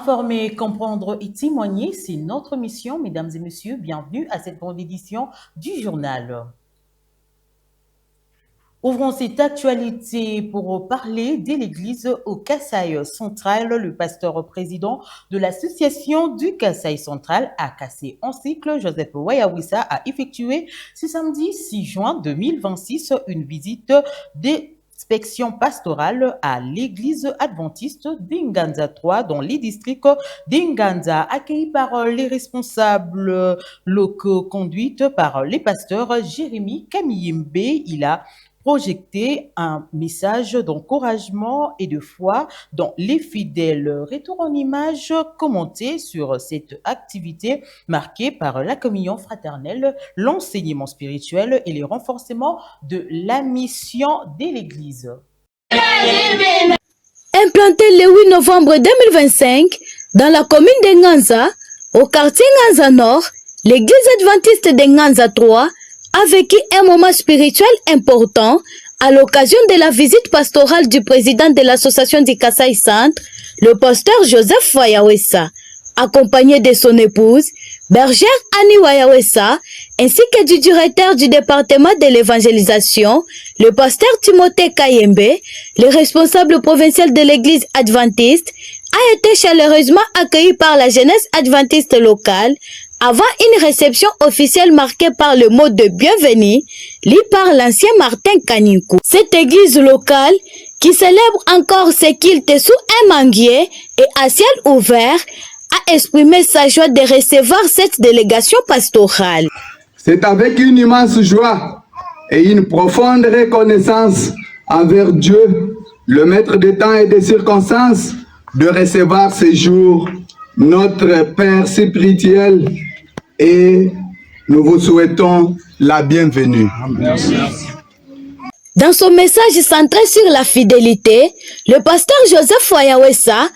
Informer, comprendre et témoigner, c'est notre mission, mesdames et messieurs. Bienvenue à cette grande édition du journal. Ouvrons cette actualité pour parler de l'église au Kasaï central. Le pasteur président de l'association du Kasaï central à Kassé en cycle, Joseph Wayawissa, a effectué ce samedi 6 juin 2026 une visite d'inspection pastorale à l'église adventiste d'Inganza 3 dans les districts d'Inganza, accueilli par les responsables locaux, conduite par les pasteurs Jérémy Kamiyembe. Il a projecter un message d'encouragement et de foi dans les fidèles. Retour en image commenté sur cette activité marquée par la communion fraternelle, l'enseignement spirituel et le renforcement de la mission de l'Église. Implanté le 8 novembre 2025 dans la commune de Nganza, au quartier Nganza Nord, l'église adventiste de Nganza 3 a vécu un moment spirituel important à l'occasion de la visite pastorale du président de l'association du Kasaï Centre, le pasteur Joseph Wayawissa, accompagné de son épouse, bergère Annie Wayawissa, ainsi que du directeur du département de l'évangélisation, le pasteur Timothée Kayembe, le responsable provincial de l'église adventiste, a été chaleureusement accueilli par la jeunesse adventiste locale avant une réception officielle marquée par le mot de bienvenue, lu par l'ancien Martin Kanikou. Cette église locale, qui célèbre encore ses cultes sous un manguier et à ciel ouvert, a exprimé sa joie de recevoir cette délégation pastorale. C'est avec une immense joie et une profonde reconnaissance envers Dieu, le maître des temps et des circonstances, de recevoir ce jour notre Père spirituel, et nous vous souhaitons la bienvenue. Merci. Dans son message centré sur la fidélité, le pasteur Joseph Wayawissa a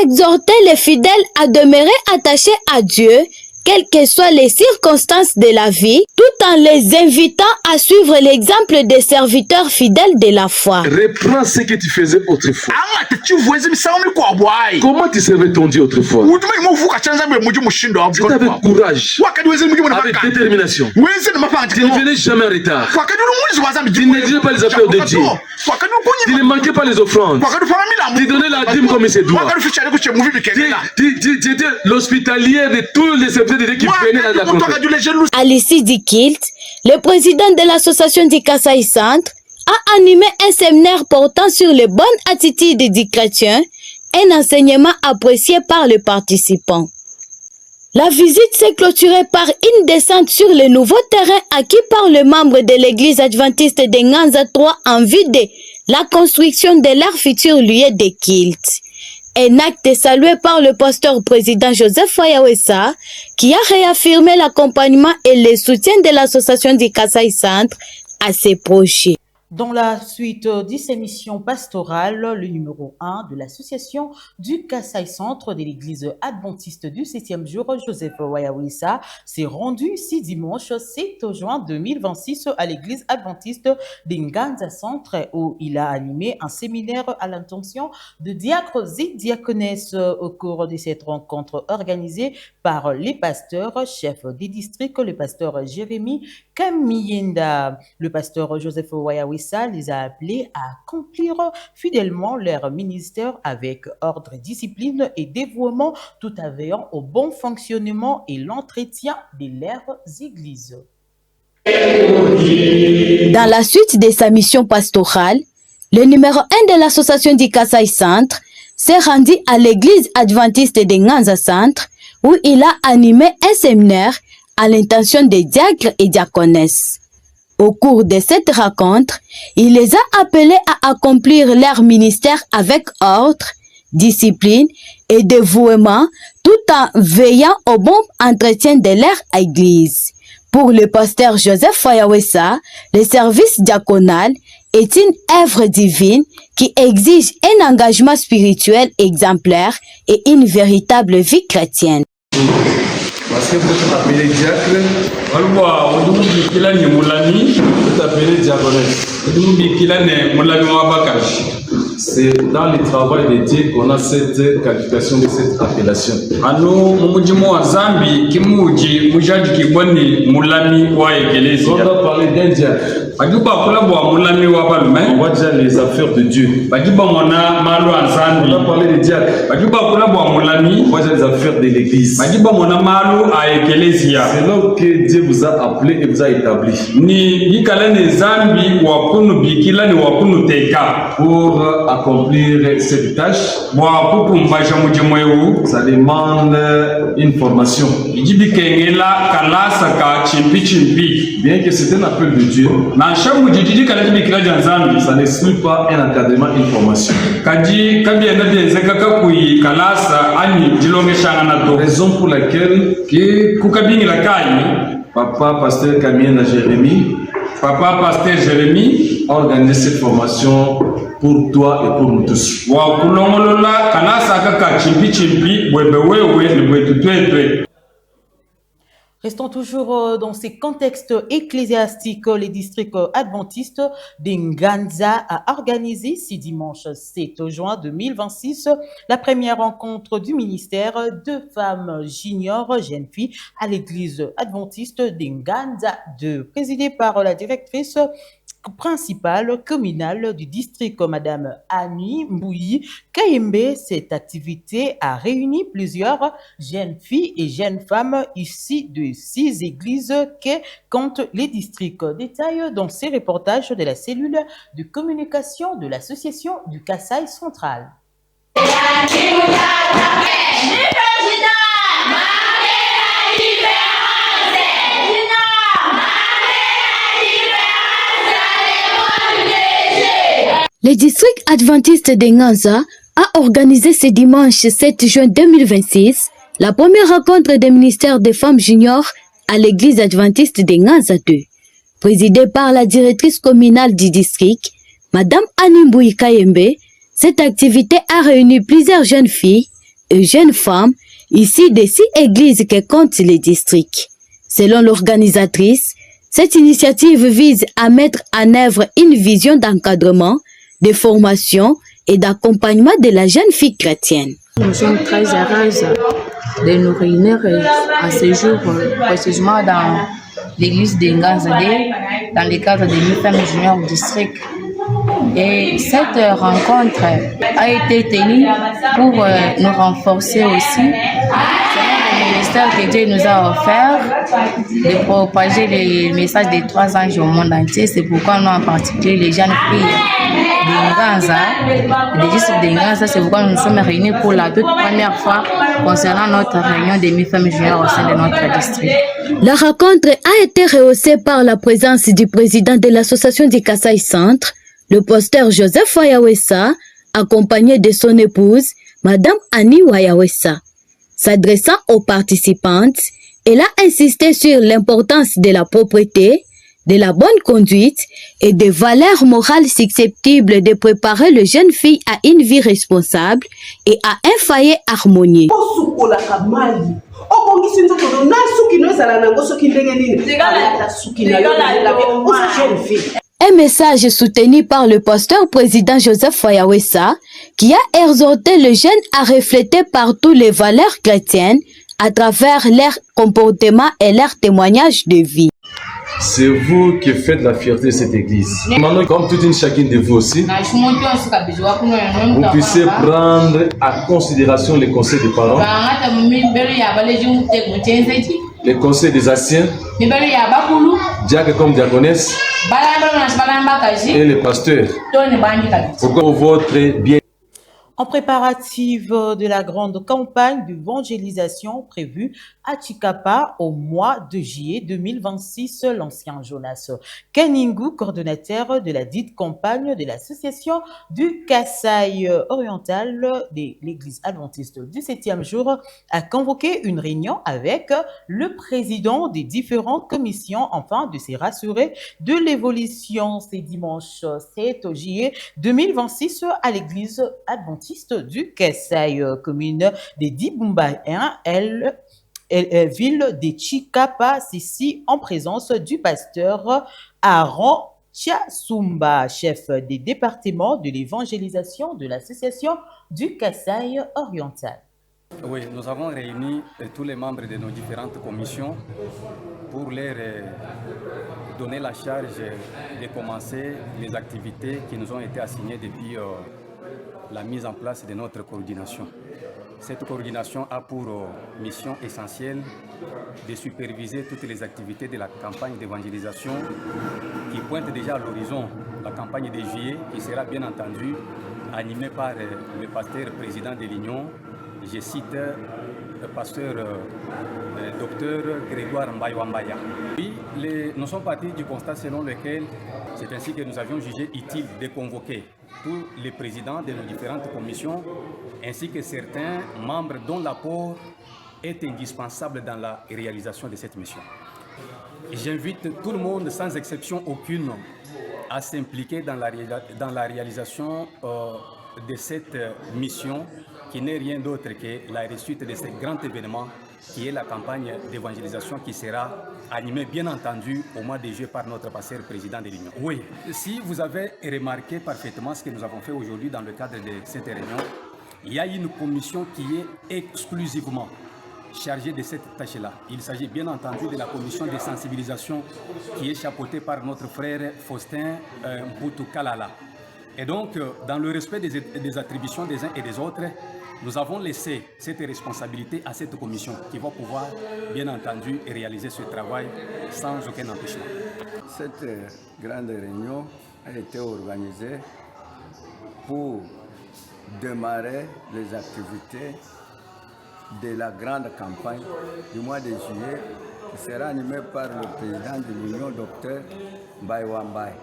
exhorté les fidèles à demeurer attachés à Dieu, quelles que soient les circonstances de la vie, tout en les invitant à suivre l'exemple des serviteurs fidèles de la foi. Reprends ce que tu faisais autrefois. Comment tu servais ton Dieu autrefois? C'était avec courage, avec détermination. Tu ne venais jamais en retard. Tu ne négligeais pas les affaires de Dieu. Tu ne manquais pas les offrandes. Tu donnais la dîme comme il se doit. Tu étais l'hospitalier de tous les serviteurs de Dieu qui venaient dans la conférence. À l'issue du culte, le président de l'association du Kasaï Centre a animé un séminaire portant sur les bonnes attitudes du chrétien, un enseignement apprécié par les participants. La visite s'est clôturée par une descente sur le nouveau terrain acquis par les membres de l'église adventiste de Nganza 3 en vue de la construction de leur futur lieu de culte. Un acte salué par le pasteur président Joseph Wayawissa, qui a réaffirmé l'accompagnement et le soutien de l'association du Kasaï Centre à ses projets. Dans la suite de ces missions pastorales, le numéro 1 de l'association du Kasaï Centre de l'église adventiste du 7e jour, Joseph Wayawissa, s'est rendu ce dimanche 7 juin 2026 à l'église adventiste d'Inganza Centre, où il a animé un séminaire à l'intention de diacres et diaconesses. Au cours de cette rencontre organisée par les pasteurs, chefs des districts, le pasteur Jérémy Kamiyembe, le pasteur Joseph Wayawissa les a appelés à accomplir fidèlement leur ministère avec ordre, discipline et dévouement, tout en veillant au bon fonctionnement et l'entretien de leurs églises. Dans la suite de sa mission pastorale, le numéro 1 de l'association du Kasaï Centre s'est rendu à l'église adventiste de Nganza Centre, où il a animé un séminaire à l'intention des diacres et diaconesses. Au cours de cette rencontre, il les a appelés à accomplir leur ministère avec ordre, discipline et dévouement, tout en veillant au bon entretien de leur église. Pour le pasteur Joseph Wayawissa, le service diaconal est une œuvre divine qui exige un engagement spirituel exemplaire et une véritable vie chrétienne. Parce que vous êtes appelé diacre, on dit qu'il a une moulani, vous êtes appelé diaconesse. Vous dites qu'il a une moulani ou un bakage. C'est dans le travail dédié qu'on a cette qualification de cette appellation. Ano mumujimo wa Zambi kimuji mujaji kiboni mulami wa ekelezi. On va parler d'un diacre. Bajuba kula bwa mulami wa balume. On va dire les affaires de Dieu. Bajuba mona malu Zambi. On va parler des diacres. Bajuba kula bwa mulami. On va dire les affaires de l'église. Bajuba mona malu a ekelezia. C'est là que Dieu vous a appelé et vous a établi. Ni yikalene Zambi wa kunu bikila ni wa kunu teka. Pour accomplir cette tâche, Bwa kukumbaja mujimo ewu. ça demande une formation. Ijibi kengela kalasa ka chimpi chimpi. Bien que c'est un appel de Dieu, Na shamu jijiji kala bikila janzambi. ça n'exclut pas un encadrement, une formation. Kaji kabienda denzeka kakui kalasa ani jilonge shanga na to. Raison pour laquelle Ki kukabingi la kai. Papa Pasteur Camille Jérémie Papa Pasteur Jérémie a organisé cette formation pour toi et pour nous tous. wa kulongolola kalasa kaka chimpi chimpi bwebe wewe ni bwetu twetwe. Restons toujours dans ces contextes ecclésiastiques. Les districts adventistes d'Nganza a organisé ce dimanche 7 juin 2026 la première rencontre du ministère de femmes juniors jeunes filles à l'église adventiste d'Nganza 2, présidée par la directrice principale communale du district, Madame Annie Mbouyi Kayembe. Cette activité a réuni plusieurs jeunes filles et jeunes femmes ici de 6 églises que comptent les districts. Détail dans ces reportages de la cellule de communication de l'association du Kasaï central. Le district adventiste de Nganza a organisé ce dimanche 7 juin 2026 la première rencontre des ministères des femmes juniors à l'église adventiste de Nganza 2. Présidée par la directrice communale du district, Madame Annie Mbouyi Kayembe, cette activité a réuni plusieurs jeunes filles et jeunes femmes ici des 6 églises que compte le district. Selon l'organisatrice, cette initiative vise à mettre en œuvre une vision d'encadrement, de formation et d'accompagnement de la jeune fille chrétienne. Nous sommes très heureuses de nous réunir à ce jour, précisément dans l'église de Nganzade, dans le cadre des femmes juniors du district. Et cette rencontre a été tenue pour nous renforcer aussi. C'est le ministère que Dieu nous a offert de propager le message des 3 anges au monde entier. C'est pourquoi nous, en particulier les jeunes filles de Nganza, des districts de Nganza, c'est pourquoi nous nous sommes réunis pour la toute première fois concernant notre réunion des femmes juniors au sein de notre district. La rencontre a été rehaussée par la présence du président de l'association du Kasaï Centre, le pasteur Joseph Wayawesa, accompagné de son épouse, Madame Annie Wayawesa. S'adressant aux participantes, elle a insisté sur l'importance de la propreté, de la bonne conduite et des valeurs morales susceptibles de préparer les jeunes filles à une vie responsable et à un foyer harmonieux. Un message soutenu par le pasteur président Joseph Wayawesa qui a exhorté les jeunes à refléter partout les valeurs chrétiennes à travers leur comportement et leur témoignage de vie. C'est vous qui faites la fierté de cette église. Maintenant, comme toute une chacune de vous aussi, vous puissiez prendre en considération les conseils des parents, les conseils des anciens, diacres comme diaconesses et les pasteurs. Pour votre bien. En préparatif de la grande campagne d'évangélisation prévue à Chikapa au mois de juillet 2026, l'ancien Jonas Kaningu, coordonnateur de la dite campagne de l'association du Kasaï oriental de l'église adventiste du 7e jour, a convoqué une réunion avec le président des différentes commissions afin de se rassurer de l'évolution. C'est dimanche 7 juillet 2026 à l'église adventiste du Kasaï, commune de Dibumba 1, ville de Chikapa, ici en présence du pasteur Aaron Chiasumba, chef des départements de l'évangélisation de l'association du Kasaï oriental. Oui, nous avons réuni tous les membres de nos différentes commissions pour leur donner la charge de commencer les activités qui nous ont été assignées depuis la mise en place de notre coordination. Cette coordination a pour mission essentielle de superviser toutes les activités de la campagne d'évangélisation qui pointe déjà à l'horizon la campagne de juillet qui sera bien entendu animée par le pasteur président de l'Union, je cite le pasteur docteur Grégoire Mbaye-Wambaya. Oui, nous sommes partis du constat selon lequel c'est ainsi que nous avions jugé utile de convoquer tous les présidents de nos différentes commissions ainsi que certains membres dont l'apport est indispensable dans la réalisation de cette mission. J'invite tout le monde, sans exception aucune, à s'impliquer dans la réalisation de cette mission qui n'est rien d'autre que la réussite de ce grand événement qui est la campagne d'évangélisation qui sera animée bien entendu au mois de juillet par notre pasteur président de l'Union. Oui, si vous avez remarqué parfaitement ce que nous avons fait aujourd'hui dans le cadre de cette réunion, il y a une commission qui est exclusivement chargée de cette tâche-là. Il s'agit bien entendu de la commission de sensibilisation qui est chapeautée par notre frère Faustin Mboutou Kalala. Et donc, dans le respect des attributions des uns et des autres, nous avons laissé cette responsabilité à cette commission qui va pouvoir, bien entendu, réaliser ce travail sans aucun empêchement. Cette grande réunion a été organisée pour démarrer les activités de la grande campagne du mois de juillet qui sera animée par le président de l'Union, Dr Mbaye-Wambaya.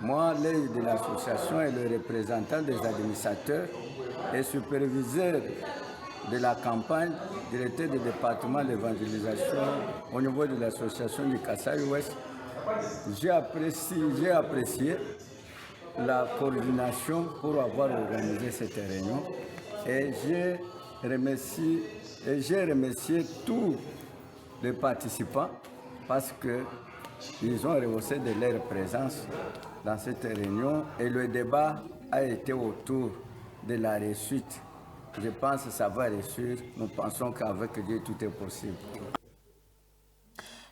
Moi, l'aide de l'association et le représentant des administrateurs et superviseur de la campagne, directeur du département d'évangélisation au niveau de l'association du Kasaï-Ouest, j'ai apprécié la coordination pour avoir organisé cette réunion et j'ai remercié tous les participants parce qu'ils ont rehaussé de leur présence dans cette réunion et le débat a été autour de la réussite. Je pense que ça va réussir. Nous pensons qu'avec Dieu, tout est possible.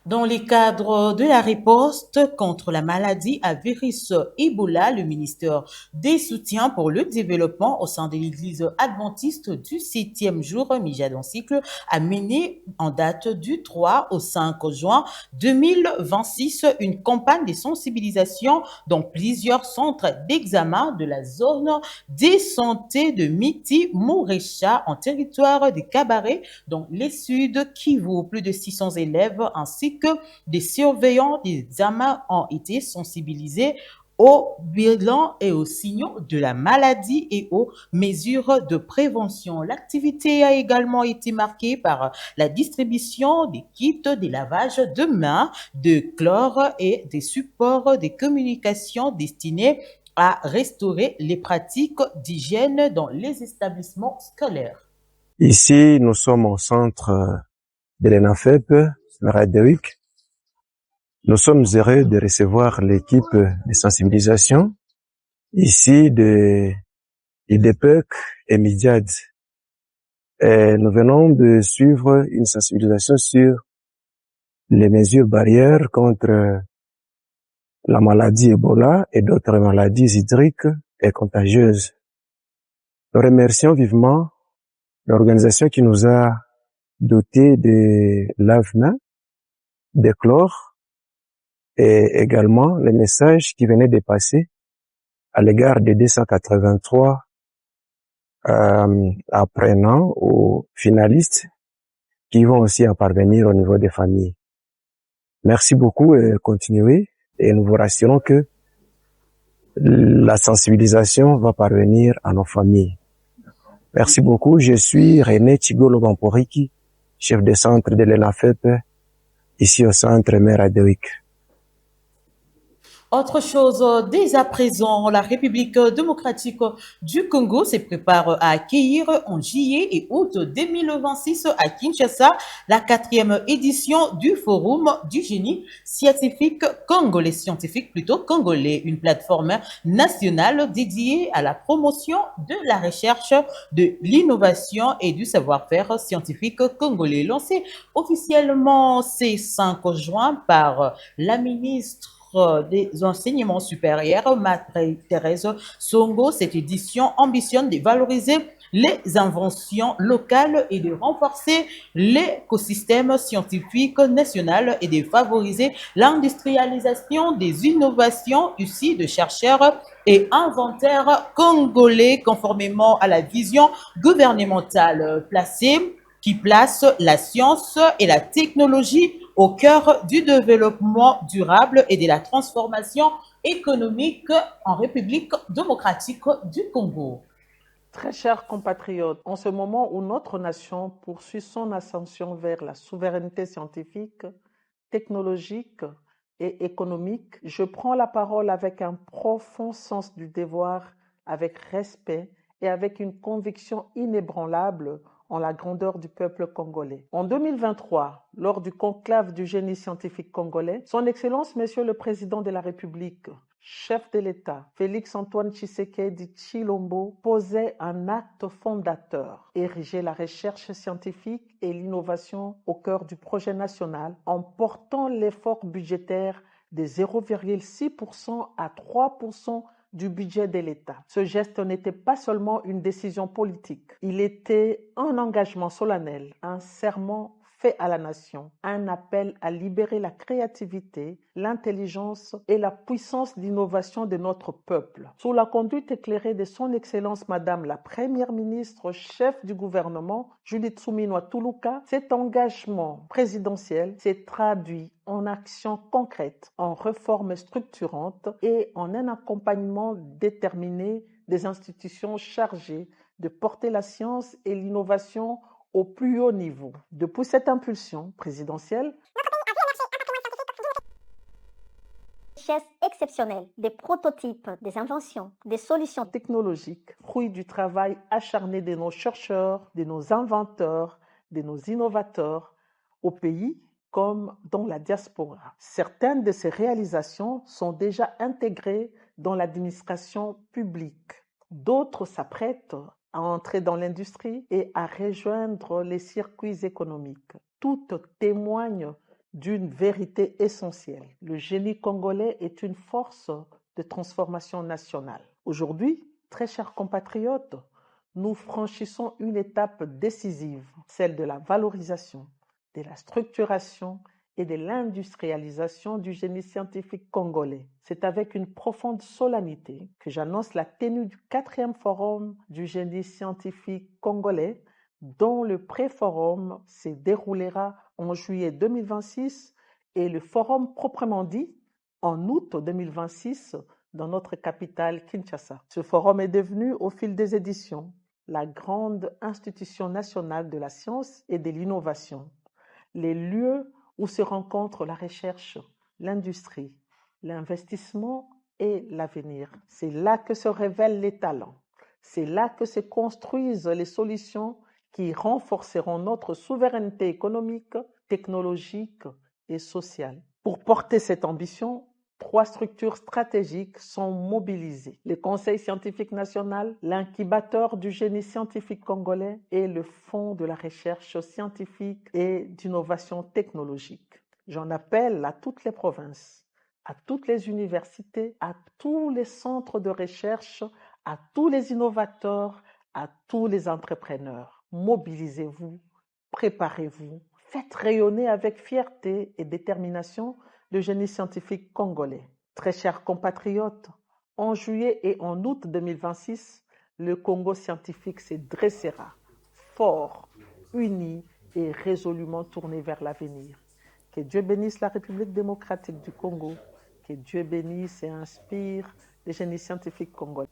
Dans le cadre de la riposte contre la maladie à virus Ebola, le ministère des Soutiens pour le développement au sein de l'Église adventiste du 7e jour Mijadon Cycle a mené en date du 3 au 5 juin 2026 une campagne de sensibilisation dans plusieurs centres d'examen de la zone des santé de Miti-Mourecha en territoire de Cabaret dans les Sud Kivu. Plus de 600 élèves ainsi que des surveillants des examens ont été sensibilisés aux bilans et aux signaux de la maladie et aux mesures de prévention. L'activité a également été marquée par la distribution des kits de lavage de mains, de chlore et des supports de communication destinés à restaurer les pratiques d'hygiène dans les établissements scolaires. Ici, nous sommes au centre de l'ENAFEP, Radewik. Nous sommes heureux de recevoir l'équipe de sensibilisation ici de IDPEC et Midiad. Et nous venons de suivre une sensibilisation sur les mesures barrières contre la maladie Ebola et d'autres maladies hydriques et contagieuses. Nous remercions vivement l'organisation qui nous a dotés de lave-mains, de chlore et également les messages qui venaient de passer à l'égard des 283 apprenants ou finalistes qui vont aussi en parvenir au niveau des familles. Merci beaucoup et continuez et nous vous rassurons que la sensibilisation va parvenir à nos familles. Merci beaucoup. Je suis René Tigolo Bamporiki, chef de centre de l'ENAFEP, ici au centre Mère Adewik. Autre chose, dès à présent, la République démocratique du Congo se prépare à accueillir en juillet et août 2026 à Kinshasa la 4e édition du Forum du génie scientifique congolais, une plateforme nationale dédiée à la promotion de la recherche, de l'innovation et du savoir-faire scientifique congolais. Lancé officiellement ce 5 juin par la ministre des enseignements supérieurs, Marie-Thérèse Songo, cette édition ambitionne de valoriser les inventions locales et de renforcer l'écosystème scientifique national et de favoriser l'industrialisation des innovations issues de chercheurs et inventaires congolais conformément à la vision gouvernementale qui place la science et la technologie au cœur du développement durable et de la transformation économique en République démocratique du Congo. Très chers compatriotes, en ce moment où notre nation poursuit son ascension vers la souveraineté scientifique, technologique et économique, je prends la parole avec un profond sens du devoir, avec respect et avec une conviction inébranlable en la grandeur du peuple congolais. En 2023, lors du conclave du génie scientifique congolais, Son Excellence Monsieur le Président de la République, chef de l'État, Félix-Antoine Tshisekedi Tshilombo, posait un acte fondateur, ériger la recherche scientifique et l'innovation au cœur du projet national en portant l'effort budgétaire de 0,6% à 3% du budget de l'État. Ce geste n'était pas seulement une décision politique, il était un engagement solennel, un serment fait à la nation, un appel à libérer la créativité, l'intelligence et la puissance d'innovation de notre peuple. Sous la conduite éclairée de son Excellence Madame la Première ministre, chef du gouvernement, Judith Suminwa Tuluka, cet engagement présidentiel s'est traduit en actions concrètes, en réformes structurantes et en un accompagnement déterminé des institutions chargées de porter la science et l'innovation au plus haut niveau. Depuis cette impulsion présidentielle, gestes exceptionnels, des prototypes, des inventions, des solutions technologiques, fruit du travail acharné de nos chercheurs, de nos inventeurs, de nos innovateurs, au pays comme dans la diaspora. Certaines de ces réalisations sont déjà intégrées dans l'administration publique. D'autres s'apprêtent à entrer dans l'industrie et à rejoindre les circuits économiques. Toutes témoignent d'une vérité essentielle. Le génie congolais est une force de transformation nationale. Aujourd'hui, très chers compatriotes, nous franchissons une étape décisive, celle de la valorisation, de la structuration et de l'industrialisation du génie scientifique congolais. C'est avec une profonde solennité que j'annonce la tenue du 4e forum du génie scientifique congolais, dont le pré-forum se déroulera en juillet 2026 et le forum proprement dit en août 2026 dans notre capitale Kinshasa. Ce forum est devenu au fil des éditions la grande institution nationale de la science et de l'innovation, les lieux où se rencontrent la recherche, l'industrie, l'investissement et l'avenir. C'est là que se révèlent les talents. C'est là que se construisent les solutions qui renforceront notre souveraineté économique, technologique et sociale. Pour porter cette ambition, 3 structures stratégiques sont mobilisées. Le Conseil scientifique national, l'incubateur du génie scientifique congolais et le Fonds de la recherche scientifique et d'innovation technologique. J'en appelle à toutes les provinces, à toutes les universités, à tous les centres de recherche, à tous les innovateurs, à tous les entrepreneurs. Mobilisez-vous, préparez-vous, faites rayonner avec fierté et détermination le génie scientifique congolais. Très chers compatriotes, en juillet et en août 2026, le Congo scientifique se dressera, fort, uni et résolument tourné vers l'avenir. Que Dieu bénisse la République démocratique du Congo, que Dieu bénisse et inspire le génie scientifique congolais.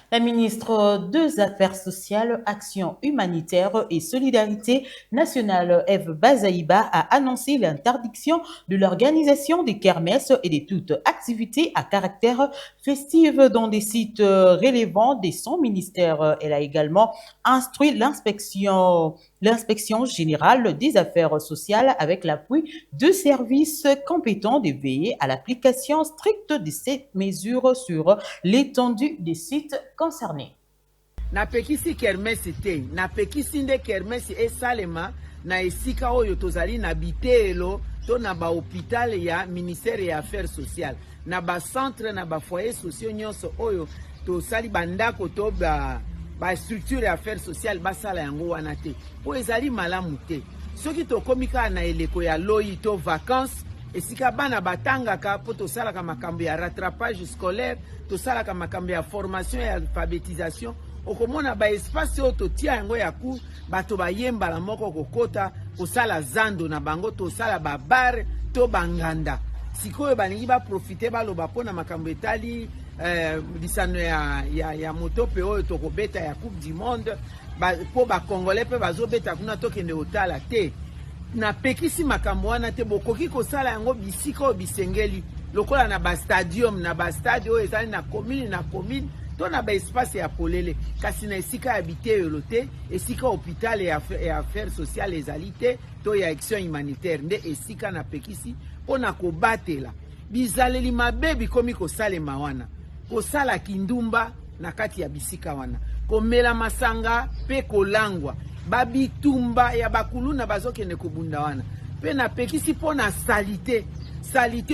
La ministre des Affaires sociales, Action humanitaire et solidarité nationale, Eve Bazaïba, a annoncé l'interdiction de l'organisation des kermesses et de toute activité à caractère festif dans des sites relevant de son ministère. Elle a également instruit l'inspection générale des affaires sociales avec l'appui de services compétents de veiller à l'application stricte de ces mesures sur l'étendue des sites concernés. Napekisi kermesi te, napekisi nde kermesi esalema na esika oyo tozali na bitelo to na ba hôpital ya ministère ya affaires sociales, na ba centre na ba foyer sociaux nyonso oyo tosali bandako to ba structure ya affaires sociales basala yango wana te. Po ezali malamu te. Soki tokomika na eleko ya loi to vacances esika bana batangaka po tosalaka makambo ya rattrapage scolaire, tosalaka makambo ya formation et alphabétisation, okomona ba espace oyo totia yango ya ku bato bayembala moko kokota kosala zando na bango, tosala babar to banganda. Sikoyo balingi baprofite baloba mpona makambo etali lisano ya motope oyo tokobeta ya Coupe du Monde po bakongolais mpe bazobeta kuna tokende otala te. Na pekisi makambo wana te, bokoki kosala yango bisika oyo bisengeli lokola na bastadium na bastade oyo ezali na commune to na baespace ya polele, kasi na esika ya biteyelo te, esika hôpital ya affaires sociales ezali te to ya action humanitaire nde esika na pekisi mpona kobatela bizaleli mabe bikomi kosalema wana, kosala kindumba na kati ya bisika wana, komela masanga pe kolangwa babitumba ya bakuluna bazokende kubunda wana, pe na pekisi mpona salite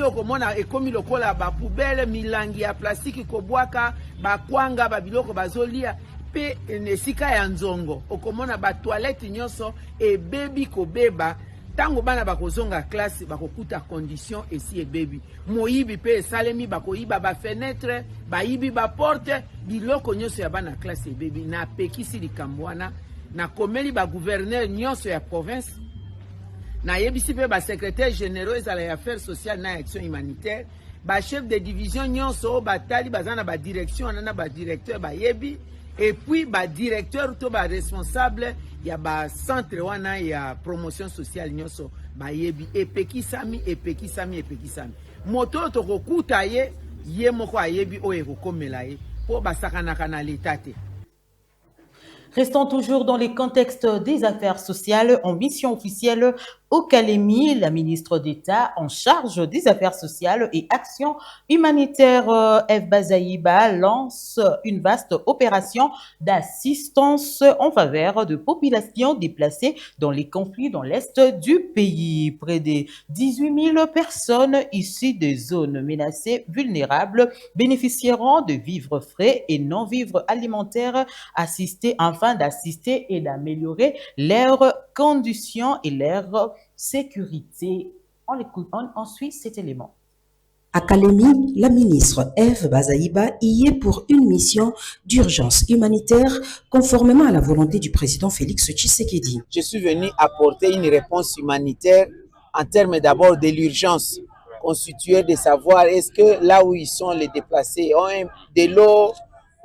okomona ekomi lokola bapoubele, milangi ya plastiki kobwaka, bakwanga, babiloko bazolia, pe nesika ya nzongo okomona batoilette nyonso ebebi kobeba. Tango bana bakozonga classe bakokuta condition esi ebebi, moyibi pe esalemi bakoyiba ba fenêtre, bayibi ba porte, biloko nyonso ya bana classe ebebi. Na pekisi likambo wana na komeli ba gouverneur nyonso ya province, na yebisi pe ba secrétaire généraux ezala ya affaires sociales na action humanitaire, ba chef de division nyonso batali bazana ba direction na ba directeur ba yebi, et puis ba directeur to ba responsable ya ba centre wana ya promotion sociale nyonso ba yebi, epekisami. Moto to kokuta ye moko ayebi oye kokomela ye po basakanaka na l'état te. Restons toujours dans les contextes des affaires sociales. En mission officielle au Kalemi, la ministre d'État en charge des affaires sociales et actions humanitaires, Eve Bazaïba, lance une vaste opération d'assistance en faveur de populations déplacées dans les conflits dans l'est du pays. Près de 18 000 personnes issues des zones menacées vulnérables bénéficieront de vivres frais et non-vivres alimentaires assistés afin d'assister et d'améliorer leurs conditions et leur sécurité. On suit cet élément. À Kalemi, la ministre Eve Bazaïba y est pour une mission d'urgence humanitaire conformément à la volonté du président Félix Tshisekedi. Je suis venu apporter une réponse humanitaire en termes d'abord de l'urgence constituée de savoir est-ce que là où ils sont les déplacés ont de l'eau,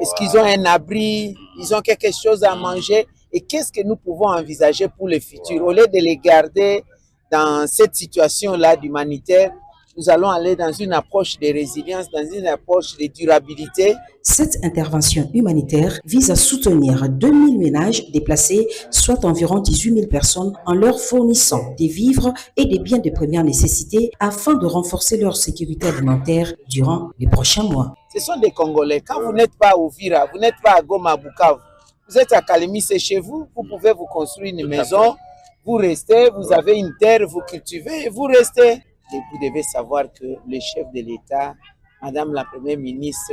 est-ce qu'ils ont un abri, ils ont quelque chose à manger et qu'est-ce que nous pouvons envisager pour le futur. Au lieu de les garder dans cette situation-là d'humanitaire, nous allons aller dans une approche de résilience, dans une approche de durabilité. Cette intervention humanitaire vise à soutenir 2000 ménages déplacés, soit environ 18 000 personnes, en leur fournissant des vivres et des biens de première nécessité afin de renforcer leur sécurité alimentaire durant les prochains mois. Ce sont des Congolais. Quand vous n'êtes pas à Uvira, vous n'êtes pas à Goma, Bukavu, vous êtes à Kalemi, c'est chez vous, vous pouvez vous construire une maison, vous restez, vous avez une terre, vous cultivez et vous restez. Et vous devez savoir que les chefs de l'État, Madame la Première ministre,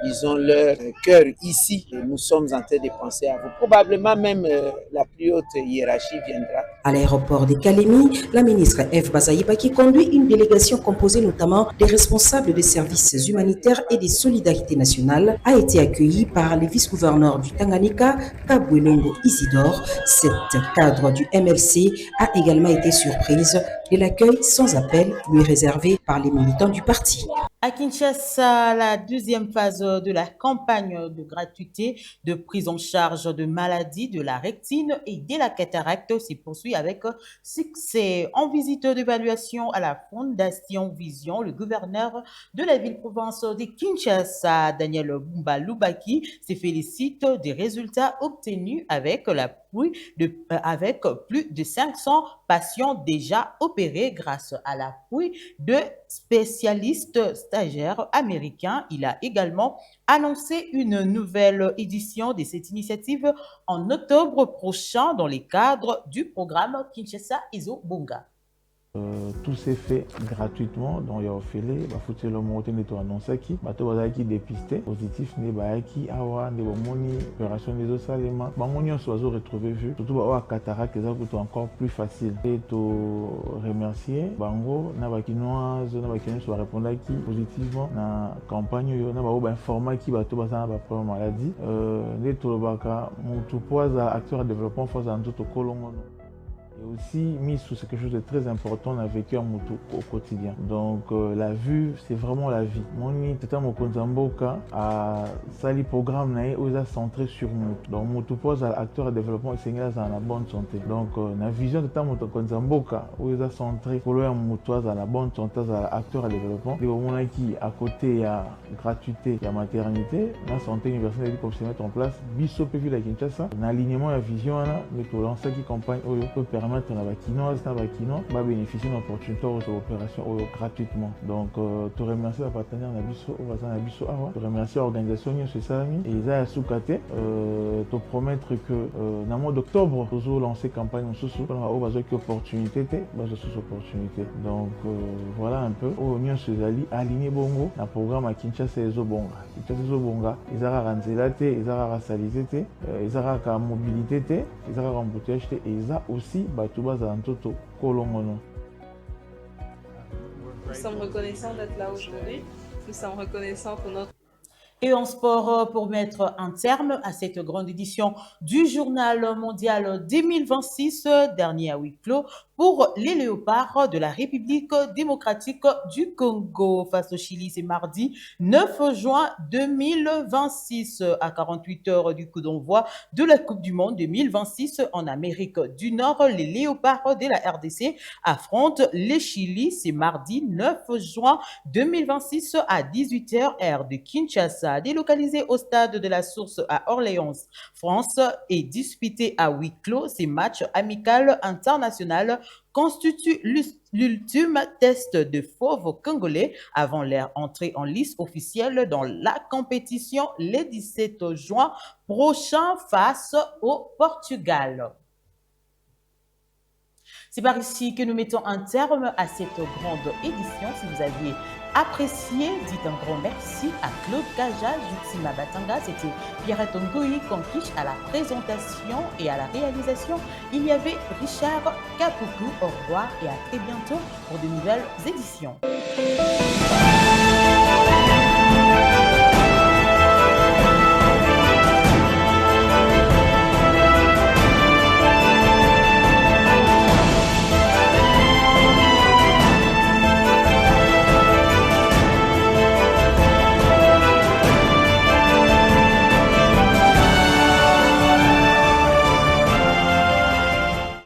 ils ont leur cœur ici. Et nous sommes en train de penser à vous. Probablement même la plus haute hiérarchie viendra. À l'aéroport de Kalemi, la ministre Eve Bazaïba, qui conduit une délégation composée notamment des responsables des services humanitaires et des solidarités nationales, a été accueillie par le vice-gouverneur du Tanganyika, Kabwelongo Isidore. Cette cadre du MLC a également été surprise de l'accueil sans appel lui réservé par les militants du parti. À Kinshasa, la deuxième phase de la campagne de gratuité de prise en charge de maladies de la rétine et de la cataracte se poursuit avec succès. En visite d'évaluation à la Fondation Vision, le gouverneur de la ville-province de Kinshasa, Daniel Bumba Lubaki, se félicite des résultats obtenus avec avec plus de 500 patients déjà opérés grâce à l'appui de spécialistes stagiaires américains. Il a également annoncé une nouvelle édition de cette initiative en octobre prochain dans le cadre du programme Kinshasa Izo Bunga. Tout s'est fait gratuitement, donc il y a offert, faut le monter de annoncer qui, bateau qui dépisté positif ne qui awa ne moni opération des os aliments, on soit retrouvé vu, surtout à cataracte ça coûte encore plus facile. Et to remercier bango na bakinoise na bakinoise soit répondre qui positivement na campagne yo na ba informer qui bateau basa na ba maladie ne to baka mutu poza acteur de développement force en tout kolongo. Et aussi mis sous quelque chose de très important, on a vécu un moto au quotidien. Donc la vue, c'est vraiment la vie. Moni tata mokonzamboka a sali programme nae osa centré sur moto. Donc moto pose à acteur de développement et Sénégal dans la bonne santé. Donc la vision tata mokonzamboka osa centré pour le moto dans la bonne santé à acteur de développement. Et au moment qui à côté il y a gratuité, il y a maternité, la santé universelle qui se mettre en place. Biso peut vivre la Kinshasa. L'alignement la vision là, mais pour lancer qui campagne peut permettre na bakinoise na bakino va bénéficier d'une opportunité aux opérations gratuitement. Donc te remercier la partenaire na biso au bazan na biso awa, te remercier l'organisation Nyonso Salami et za ya soukate te promettre que na mois d'octobre nous lancer campagne mosusu pour au bazo qui opportunité te bazo sous opportunité. Donc voilà un peu au Nyonso Zali aligné bongo na programme à Kinshasa Izo Bunga. Kinshasa Izo Bunga ezara ranzela te, ezara rasalité te, ezara ka mobilité te, ezara embouteillage te et ça aussi Nous sommes reconnaissants d'être là aujourd'hui. Nous sommes reconnaissants pour notre... Et en sport, pour mettre un terme à cette grande édition du Journal mondial 2026, dernier à huis clos, pour les léopards de la République démocratique du Congo face au Chili, c'est mardi 9 juin 2026 à 48 heures du coup d'envoi de la Coupe du Monde 2026 en Amérique du Nord. Les léopards de la RDC affrontent les Chili, c'est mardi 9 juin 2026 à 18h heure de Kinshasa. Délocalisé au stade de la Source à Orléans, France et disputé à huis clos, ces matchs amicaux internationaux constituent l'ultime test de fauves congolais avant leur entrée en lice officielle dans la compétition le 17 juin prochain face au Portugal. C'est par ici que nous mettons un terme à cette grande édition. Si vous aviez apprécié, dites un grand merci à Claude Kaja, Jutsima Batanga, c'était Pierrette Ngoyi Conquiche à la présentation et à la réalisation. Il y avait Richard Kapoukou. Au revoir et à très bientôt pour de nouvelles éditions.